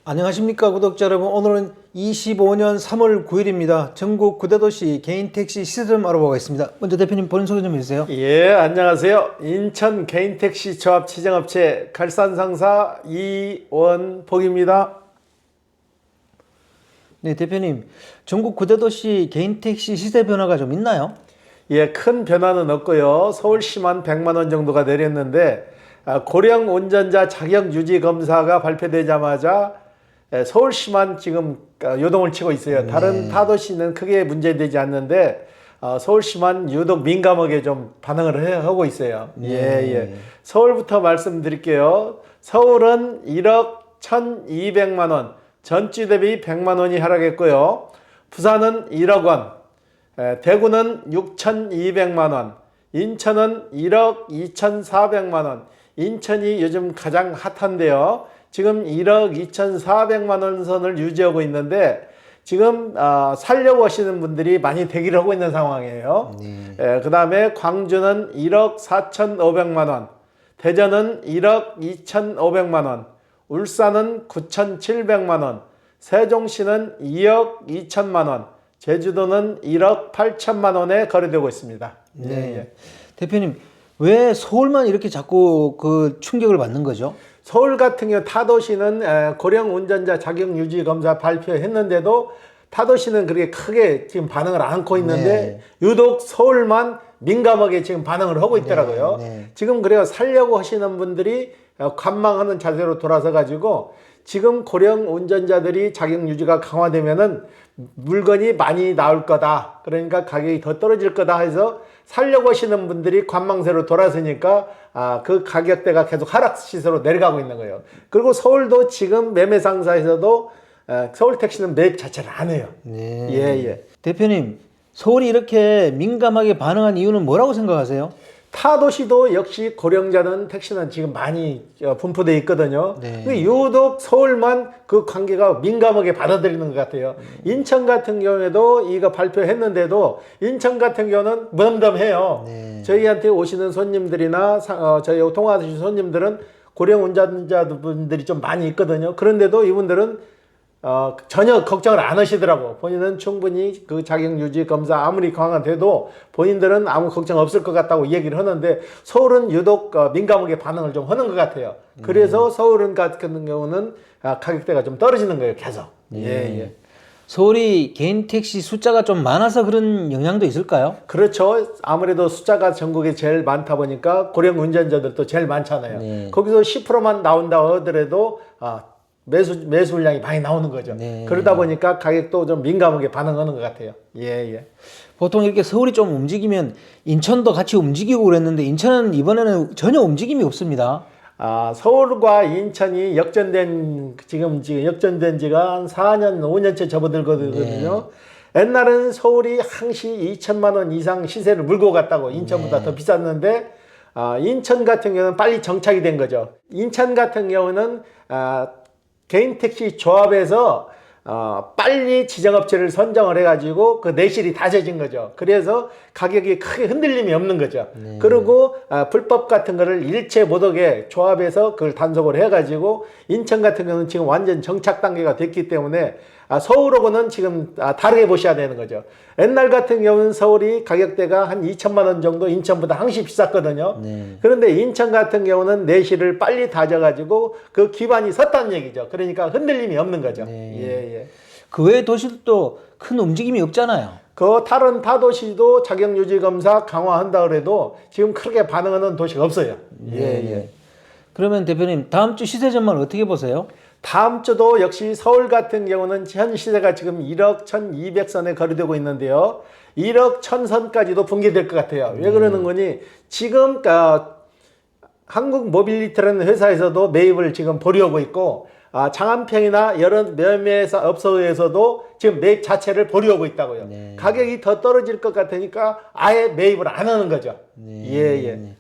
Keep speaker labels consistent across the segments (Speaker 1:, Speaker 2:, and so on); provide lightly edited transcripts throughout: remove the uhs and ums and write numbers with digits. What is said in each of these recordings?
Speaker 1: 안녕하십니까 구독자 여러분. 오늘은 25년 3월 9일입니다. 전국 9대도시 개인택시 시세 좀 알아보겠습니다. 먼저 대표님 본인 소개 좀 해주세요.
Speaker 2: 예, 안녕하세요. 인천 개인택시 조합 지정업체 갈산상사 이원복입니다.
Speaker 1: 네, 대표님 전국 9대도시 개인택시 시세 변화가 좀 있나요?
Speaker 2: 예, 큰 변화는 없고요. 서울시만 100만 원 정도가 내렸는데 고령 운전자 자격 유지 검사가 발표되자마자 서울시만 지금 요동을 치고 있어요. 다른 타도시는 크게 문제되지 않는데 서울시만 유독 민감하게 좀 반응을 하고 있어요. 예. 서울부터 말씀드릴게요. 서울은 1억 1,200만 원, 전주 대비 100만 원이 하락했고요. 부산은 1억 원, 대구는 6,200만 원, 인천은 1억 2,400만 원. 인천이 요즘 가장 핫한데요. 지금 1억 2,400만 원 선을 유지하고 있는데 지금 살려고 하시는 분들이 많이 대기를 하고 있는 상황이에요. 그 다음에 광주는 1억 4,500만 원, 대전은 1억 2,500만 원, 울산은 9,700만 원, 세종시는 2억 2천만 원, 제주도는 1억 8천만 원에 거래되고 있습니다.
Speaker 1: 네. 대표님 왜 서울만 이렇게 자꾸 그 충격을 받는 거죠?
Speaker 2: 서울 같은 경우 타도시는 고령 운전자 자격 유지 검사 발표했는데도 타도시는 그렇게 크게 지금 반응을 않고 있는데 유독 서울만 민감하게 지금 반응을 하고 있더라고요. 지금 그래요. 살려고 하시는 분들이 관망하는 자세로 돌아서 가지고 지금 고령 운전자들이 자격 유지가 강화되면은 물건이 많이 나올 거다. 그러니까 가격이 더 떨어질 거다 해서 살려고 하시는 분들이 관망세로 돌아서니까 그 가격대가 계속 하락 시세로 내려가고 있는 거예요. 그리고 서울도 지금 매매상사에서도 서울 택시는 매입 자체를 안 해요. 예.
Speaker 1: 대표님 서울이 이렇게 민감하게 반응한 이유는 뭐라고 생각하세요?
Speaker 2: 타도시도 역시 고령자는 택시는 지금 많이 분포되어 있거든요. 유독 서울만 그 관계가 민감하게 받아들이는 것 같아요. 인천 같은 경우에도 이거 발표했는데도 인천 같은 경우는 덤덤해요. 저희한테 오시는 손님들이나 저희 통화하시는 손님들은 고령 운전자분들이 좀 많이 있거든요. 그런데도 이분들은 전혀 걱정을 안 하시더라고. 본인은 충분히 그 자격 유지 검사 아무리 강화돼도 본인들은 아무 걱정 없을 것 같다고 얘기를 하는데 서울은 유독 민감하게 반응을 좀 하는 것 같아요. 그래서 서울은 같은 경우는 가격대가 좀 떨어지는 거예요, 계속. 예.
Speaker 1: 서울이 개인 택시 숫자가 좀 많아서 그런 영향도 있을까요?
Speaker 2: 그렇죠. 아무래도 숫자가 전국에 제일 많다 보니까 고령 운전자들도 제일 많잖아요. 거기서 10%만 나온다고 하더라도 매수 물량이 많이 나오는 거죠. 그러다 보니까 가격도 좀 민감하게 반응하는 것 같아요. 예.
Speaker 1: 보통 이렇게 서울이 좀 움직이면 인천도 같이 움직이고 그랬는데 인천은 이번에는 전혀 움직임이 없습니다.
Speaker 2: 서울과 인천이 지금 역전된 지가 한 4년, 5년째 접어들거든요. 옛날에는 서울이 항시 2천만 원 이상 시세를 물고 갔다고 인천보다 더 비쌌는데 인천 같은 경우는 빨리 정착이 된 거죠. 인천 같은 경우는 개인택시 조합에서 빨리 지정업체를 선정을 해가지고 그 내실이 다져진 거죠. 그래서 가격이 크게 흔들림이 없는 거죠. 그리고 불법 같은 거를 일체 못하게 조합에서 그걸 단속을 해가지고 인천 같은 경우는 지금 완전 정착 단계가 됐기 때문에 서울하고는 지금 다르게 보셔야 되는 거죠. 옛날 같은 경우는 서울이 가격대가 한 2천만 원 정도 인천보다 항시 비쌌거든요. 그런데 인천 같은 경우는 내실을 빨리 다져가지고 그 기반이 섰다는 얘기죠. 그러니까 흔들림이 없는 거죠. 예.
Speaker 1: 그 외의 도시도 큰 움직임이 없잖아요.
Speaker 2: 그 다른 타도시도 자격유지 검사 강화한다 그래도 지금 크게 반응하는 도시가 없어요. 예.
Speaker 1: 그러면 대표님 다음 주 시세 전망을 어떻게 보세요?
Speaker 2: 다음 주도 역시 서울 같은 경우는 현 시세가 지금 1억 1,200선에 거래되고 있는데요. 1억 1,000선까지도 붕괴될 것 같아요. 왜 그러는 거니? 지금 한국 모빌리티라는 회사에서도 매입을 지금 보류하고 있고 장안평이나 여러 매매사 업소에서도 지금 매입 자체를 보류하고 있다고요. 가격이 더 떨어질 것 같으니까 아예 매입을 안 하는 거죠. 예.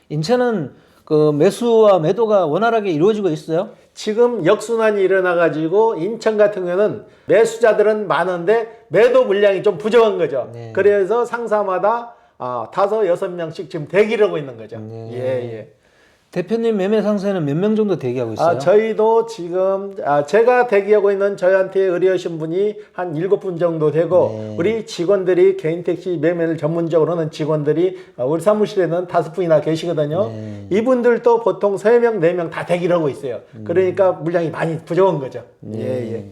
Speaker 1: 인천은 그 매수와 매도가 원활하게 이루어지고 있어요?
Speaker 2: 지금 역순환이 일어나가지고 인천 같은 경우는 매수자들은 많은데 매도 물량이 좀 부족한 거죠. 그래서 상사마다 5, 6명씩 지금 대기를 하고 있는 거죠. 예.
Speaker 1: 대표님 매매 상세는 몇 명 정도 대기하고 있어요?
Speaker 2: 저희도 지금 제가 대기하고 있는 저희한테 의뢰하신 분이 한 7분 정도 되고
Speaker 1: 네.
Speaker 2: 우리 직원들이 개인 택시 매매를 전문적으로 하는 직원들이 우리 사무실에는 5분이나 계시거든요.
Speaker 1: 네.
Speaker 2: 이분들도 보통 3명, 4명 다 대기를 하고 있어요. 그러니까 물량이 많이 부족한 거죠. 예.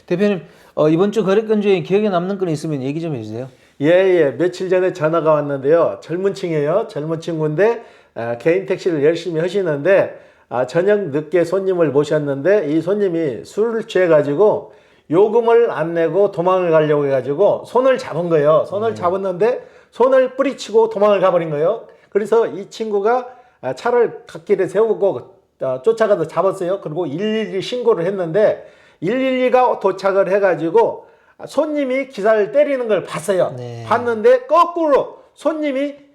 Speaker 1: 대표님 이번 주 거래건 중에 기억에 남는 건 있으면 얘기 좀 해주세요.
Speaker 2: 며칠 전에 전화가 왔는데요. 젊은 층이에요. 젊은 친구인데 개인 택시를 열심히 하시는데 저녁 늦게 손님을 모셨는데 이 손님이 술을 취해가지고 요금을 안 내고 도망을 가려고 해가지고 손을 잡은 거예요. 손을 잡았는데 손을 뿌리치고 도망을 가버린 거예요. 그래서 이 친구가 차를 갓길에 세우고 쫓아가서 잡았어요. 그리고 112 신고를 했는데 112가 도착을 해가지고 손님이 기사를 때리는 걸 봤어요.
Speaker 1: 네.
Speaker 2: 봤는데 거꾸로 손님이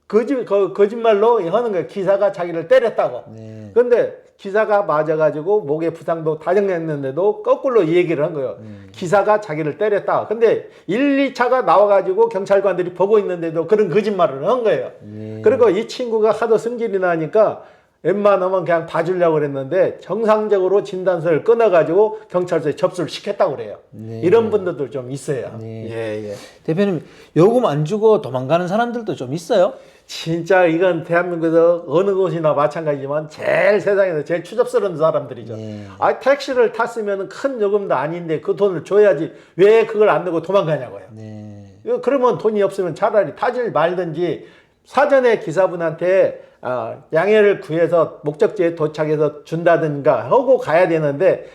Speaker 2: 거짓말로 하는 거예요. 기사가 자기를 때렸다고.
Speaker 1: 네.
Speaker 2: 근데 기사가 맞아가지고 목에 부상도 다정했는데도 거꾸로 이 얘기를 한 거예요. 기사가 자기를 때렸다. 근데 1, 2차가 나와가지고 경찰관들이 보고 있는데도 그런 거짓말을 한 거예요. 그리고 이 친구가 하도 승질이 나니까 웬만하면 그냥 봐주려고 그랬는데 정상적으로 진단서를 끊어가지고 경찰서에 접수를 시켰다고 그래요. 이런 분들도 좀 있어요. 예.
Speaker 1: 대표님 요금 안 주고 도망가는 사람들도 좀 있어요?
Speaker 2: 진짜 이건 대한민국에서 어느 곳이나 마찬가지지만 제일 세상에서 제일 추접스러운 사람들이죠. 택시를 탔으면 큰 요금도 아닌데 그 돈을 줘야지 왜 그걸 안 내고 도망가냐고요. 그러면 돈이 없으면 차라리 타질 말든지 사전에 기사분한테 양해를 구해서 목적지에 도착해서 준다든가 하고 가야 되는데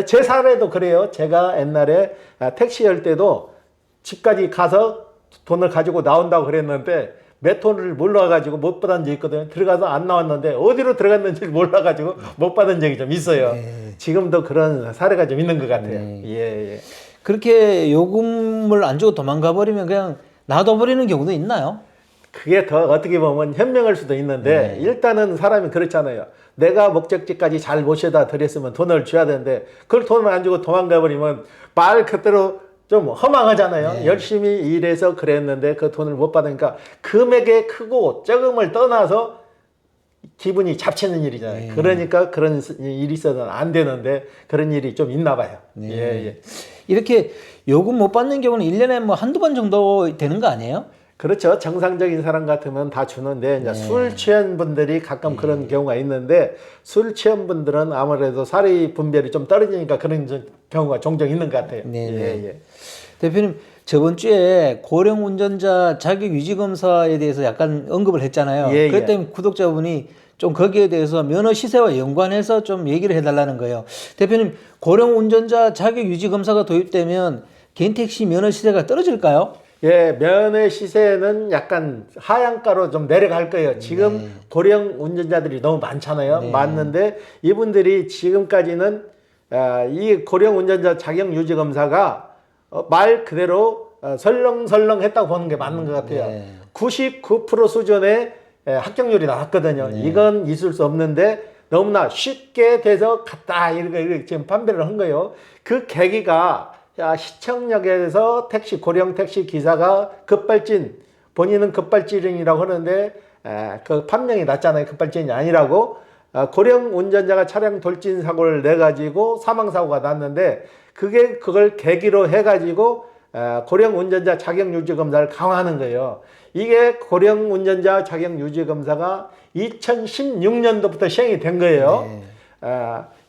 Speaker 2: 제 사례도 그래요. 제가 옛날에 택시 할 때도 집까지 가서 돈을 가지고 나온다고 그랬는데 몇 톤을 몰라가지고 못 받은 적이 있거든요. 들어가서 안 나왔는데 어디로 들어갔는지 몰라가지고 못 받은 적이 좀 있어요. 지금도 그런 사례가 좀 있는 것 같아요. 예.
Speaker 1: 그렇게 요금을 안 주고 도망가 버리면 그냥 놔둬버리는 경우도 있나요?
Speaker 2: 그게 더 어떻게 보면 현명할 수도 있는데 일단은 사람이 그렇잖아요. 내가 목적지까지 잘 모셔다 드렸으면 돈을 줘야 되는데 그걸 돈을 안 주고 도망가 버리면 말 그대로 좀 허망하잖아요. 열심히 일해서 그랬는데 그 돈을 못 받으니까 금액이 크고 적음을 떠나서 기분이 잡치는 일이잖아요. 그러니까 그런 일이 있어서는 안 되는데 그런 일이 좀 있나 봐요. 예.
Speaker 1: 이렇게 요금 못 받는 경우는 1년에 뭐 한두 번 정도 되는 거 아니에요?
Speaker 2: 그렇죠. 정상적인 사람 같으면 다 주는데 이제 술 취한 분들이 가끔 그런 경우가 있는데 술 취한 분들은 아무래도 사리 분별이 좀 떨어지니까 그런 경우가 종종 있는 것 같아요. 예.
Speaker 1: 대표님 저번 주에 고령 운전자 자격 유지 검사에 대해서 약간 언급을 했잖아요. 그것 때문에 구독자분이 좀 거기에 대해서 면허 시세와 연관해서 좀 얘기를 해달라는 거예요. 대표님 고령 운전자 자격 유지 검사가 도입되면 개인 택시 면허 시세가 떨어질까요?
Speaker 2: 예, 면허 시세는 약간 하향가로 좀 내려갈 거예요. 지금 고령 운전자들이 너무 많잖아요. 많은데 이분들이 지금까지는 이 고령 운전자 자격 유지 검사가 말 그대로 설렁설렁 했다고 보는 게 맞는 것 같아요. 99% 수준의 합격률이 나왔거든요. 이건 있을 수 없는데 너무나 쉽게 돼서 갔다 이렇게 지금 판별을 한 거예요. 그 계기가 시청역에서 고령 택시 기사가 급발진, 본인은 급발진이라고 하는데 그 판명이 났잖아요. 급발진이 아니라고. 고령 운전자가 차량 돌진 사고를 내가지고 사망사고가 났는데 그걸 계기로 해가지고 고령 운전자 자격 유지 검사를 강화하는 거예요. 이게 고령 운전자 자격 유지 검사가 2016년도부터 시행이 된 거예요.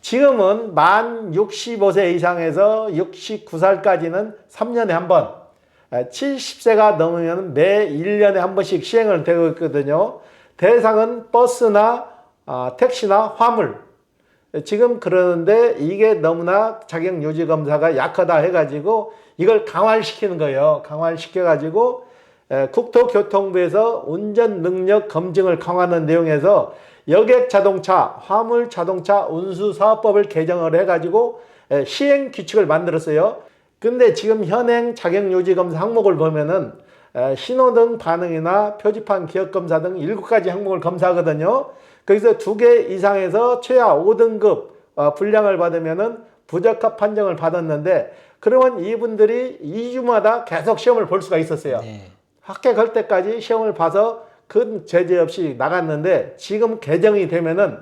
Speaker 2: 지금은 만 65세 이상에서 69살까지는 3년에 한 번, 70세가 넘으면 매 1년에 한 번씩 시행을 되고 있거든요. 대상은 버스나 택시나 화물. 지금 그러는데 이게 너무나 자격 유지 검사가 약하다 해가지고 이걸 강화를 시키는 거예요. 강화를 시켜가지고 국토교통부에서 운전 능력 검증을 강화하는 내용에서 여객 자동차, 화물 자동차 운수 사업법을 개정을 해가지고 시행 규칙을 만들었어요. 근데 지금 현행 자격 유지 검사 항목을 보면은 신호등 반응이나 표지판 기억 검사 등 7가지 항목을 검사하거든요. 거기서 2개 이상에서 최하 5등급 분량을 받으면은 부적합 판정을 받았는데 그러면 이분들이 2주마다 계속 시험을 볼 수가 있었어요. 합격할 때까지 시험을 봐서 큰 제재 없이 나갔는데 지금 개정이 되면은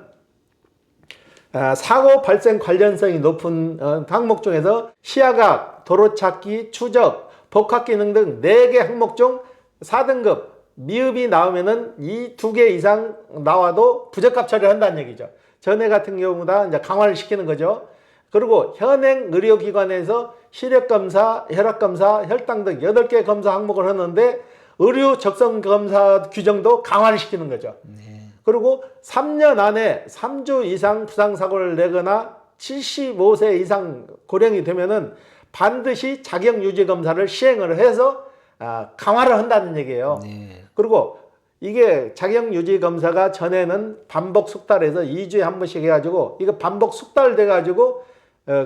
Speaker 2: 사고 발생 관련성이 높은 항목 중에서 시야각, 도로찾기, 추적, 복합기능 등 4개 항목 중 4등급 미흡이 나오면은 이 2개 이상 나와도 부적합 처리를 한다는 얘기죠. 전에 같은 경우보다 이제 강화를 시키는 거죠. 그리고 현행 의료기관에서 시력검사, 혈압검사, 혈당 등 8개 검사 항목을 하는데 의료 적성검사 규정도 강화를 시키는 거죠. 그리고 3년 안에 3주 이상 부상사고를 내거나 75세 이상 고령이 되면은 반드시 자격유지검사를 시행을 해서 강화를 한다는 얘기예요. 그리고 이게 자격유지검사가 전에는 반복 숙달해서 2주에 한 번씩 해가지고 이거 반복 숙달돼가지고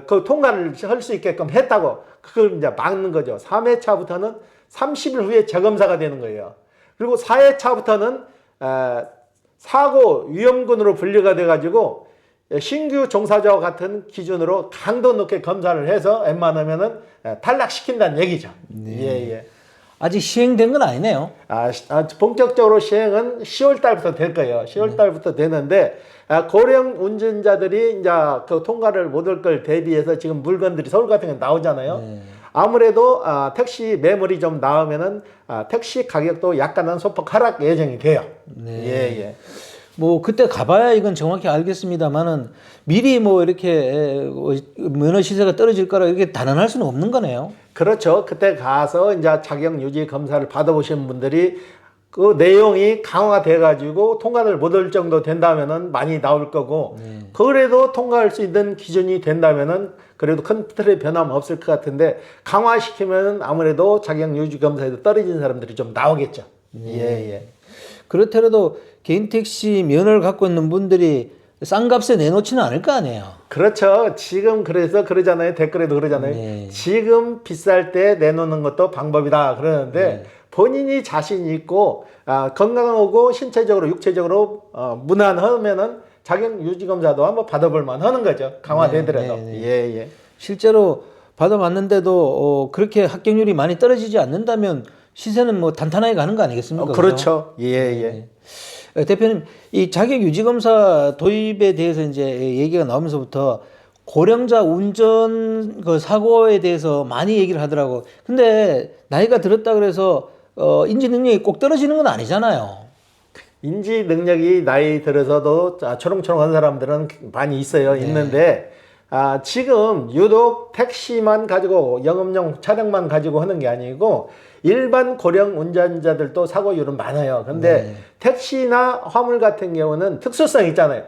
Speaker 2: 그 통과를 할 수 있게끔 했다고 그걸 이제 막는 거죠. 3회차부터는 30일 후에 재검사가 되는 거예요. 그리고 4회차부터는 사고 위험군으로 분류가 돼가지고 신규 종사자와 같은 기준으로 강도 높게 검사를 해서 웬만하면은 탈락시킨다는 얘기죠. 예.
Speaker 1: 아직 시행된 건 아니네요.
Speaker 2: 본격적으로 시행은 10월 달부터 될 거예요. 10월 달부터 되는데 고령 운전자들이 이제 그 통과를 못 할 걸 대비해서 지금 물건들이 서울 같은 게 나오잖아요. 아무래도 택시 매물이 좀 나오면은 택시 가격도 약간은 소폭 하락 예정이 돼요. 예.
Speaker 1: 뭐 그때 가봐야 이건 정확히 알겠습니다만은 미리 뭐 이렇게 면허 시세가 떨어질 거라 이렇게 단언할 수는 없는 거네요.
Speaker 2: 그렇죠. 그때 가서 이제 자격 유지 검사를 받아보신 분들이 그 내용이 강화가 돼가지고 통과를 못 할 정도 된다면은 많이 나올 거고, 그래도 통과할 수 있는 기준이 된다면은 그래도 큰 틀의 변함 없을 것 같은데 강화시키면은 아무래도 자격 유지 검사에서 떨어진 사람들이 좀 나오겠죠. 예.
Speaker 1: 그렇더라도 개인 택시 면허를 갖고 있는 분들이 싼 값에 내놓지는 않을 거 아니에요.
Speaker 2: 그렇죠. 지금 그래서 그러잖아요. 댓글에도 그러잖아요. 지금 비쌀 때 내놓는 것도 방법이다 그러는데 본인이 자신 있고 건강하고 신체적으로 육체적으로 무난하면은 자격 유지 검사도 한번 받아볼 만하는 거죠. 강화되더라도. 예.
Speaker 1: 실제로 받아봤는데도 그렇게 합격률이 많이 떨어지지 않는다면 시세는 뭐 단단하게 가는 거 아니겠습니까?
Speaker 2: 그렇죠. 예.
Speaker 1: 대표님, 이 자격 유지 검사 도입에 대해서 이제 얘기가 나오면서부터 고령자 운전 그 사고에 대해서 많이 얘기를 하더라고. 근데 나이가 들었다 그래서 인지 능력이 꼭 떨어지는 건 아니잖아요.
Speaker 2: 인지 능력이 나이 들어서도 초롱초롱한 사람들은 많이 있어요. 있는데 지금 유독 택시만 가지고 영업용 차량만 가지고 하는 게 아니고 일반 고령 운전자들도 사고율은 많아요. 근데 택시나 화물 같은 경우는 특수성이 있잖아요.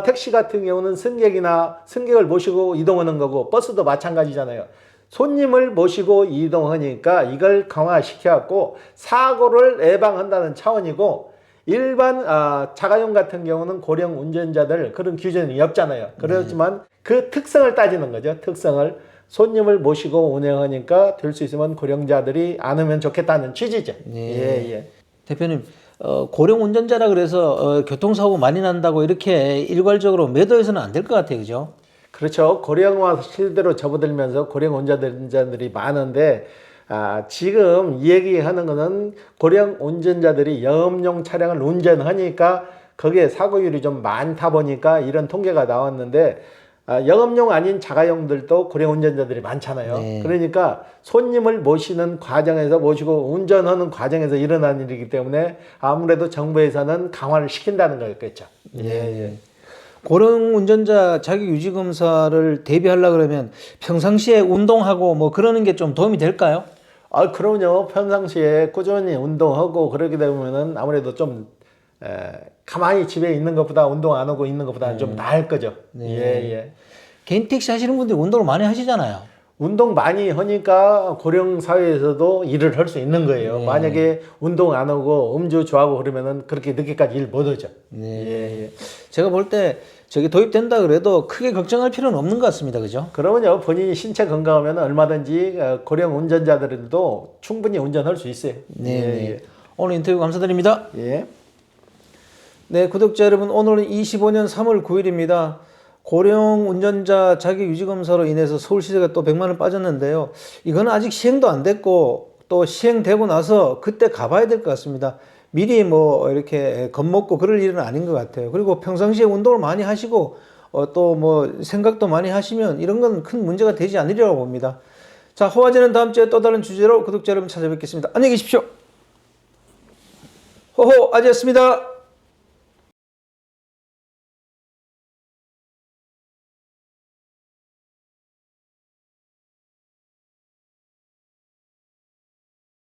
Speaker 2: 택시 같은 경우는 승객을 모시고 이동하는 거고 버스도 마찬가지잖아요. 손님을 모시고 이동하니까 이걸 강화시켜갖고 사고를 예방한다는 차원이고, 일반 자가용 같은 경우는 고령 운전자들 그런 규정이 없잖아요. 그렇지만 그 특성을 따지는 거죠. 특성을 손님을 모시고 운행하니까 될 수 있으면 고령자들이 안 하면 좋겠다는 취지죠. 예.
Speaker 1: 대표님, 고령 운전자라 그래서 교통사고 많이 난다고 이렇게 일괄적으로 매도해서는 안 될 것 같아요, 그죠?
Speaker 2: 그렇죠. 고령화 실대로 접어들면서 고령 운전자들이 많은데 지금 이 얘기하는 거는 고령 운전자들이 영업용 차량을 운전하니까 거기에 사고율이 좀 많다 보니까 이런 통계가 나왔는데, 영업용 아닌 자가용들도 고령 운전자들이 많잖아요. 그러니까 손님을 모시는 과정에서 모시고 운전하는 과정에서 일어나는 일이기 때문에 아무래도 정부에서는 강화를 시킨다는 거겠죠. 예.
Speaker 1: 고령 운전자 자격 유지 검사를 대비하려고 그러면 평상시에 운동하고 뭐 그러는 게 좀 도움이 될까요?
Speaker 2: 그럼요. 평상시에 꾸준히 운동하고 그러게 되면은 아무래도 좀 가만히 집에 있는 것보다 운동 안 하고 있는 것보다는 좀 나을 거죠. 예.
Speaker 1: 개인 택시 하시는 분들이 운동을 많이 하시잖아요.
Speaker 2: 운동 많이 하니까 고령 사회에서도 일을 할 수 있는 거예요. 만약에 운동 안 하고 음주 좋아하고 그러면은 그렇게 늦게까지 일 못 하죠. 예.
Speaker 1: 제가 볼 때 저게 도입된다 그래도 크게 걱정할 필요는 없는 것 같습니다. 그죠?
Speaker 2: 그러면요, 본인이 신체 건강하면 얼마든지 고령 운전자들도 충분히 운전할 수 있어요.
Speaker 1: 네. 오늘 인터뷰 감사드립니다.
Speaker 2: 예.
Speaker 1: 네, 구독자 여러분, 오늘은 25년 3월 9일입니다. 고령 운전자 자격 유지 검사로 인해서 서울시세가 또 100만 원 빠졌는데요. 이거는 아직 시행도 안 됐고 또 시행되고 나서 그때 가봐야 될 것 같습니다. 미리 뭐 이렇게 겁먹고 그럴 일은 아닌 것 같아요. 그리고 평상시에 운동을 많이 하시고 또 뭐 생각도 많이 하시면 이런 건 큰 문제가 되지 않으리라고 봅니다. 자, 호화제는 다음 주에 또 다른 주제로 구독자 여러분 찾아뵙겠습니다. 안녕히 계십시오. 호호 아지였습니다.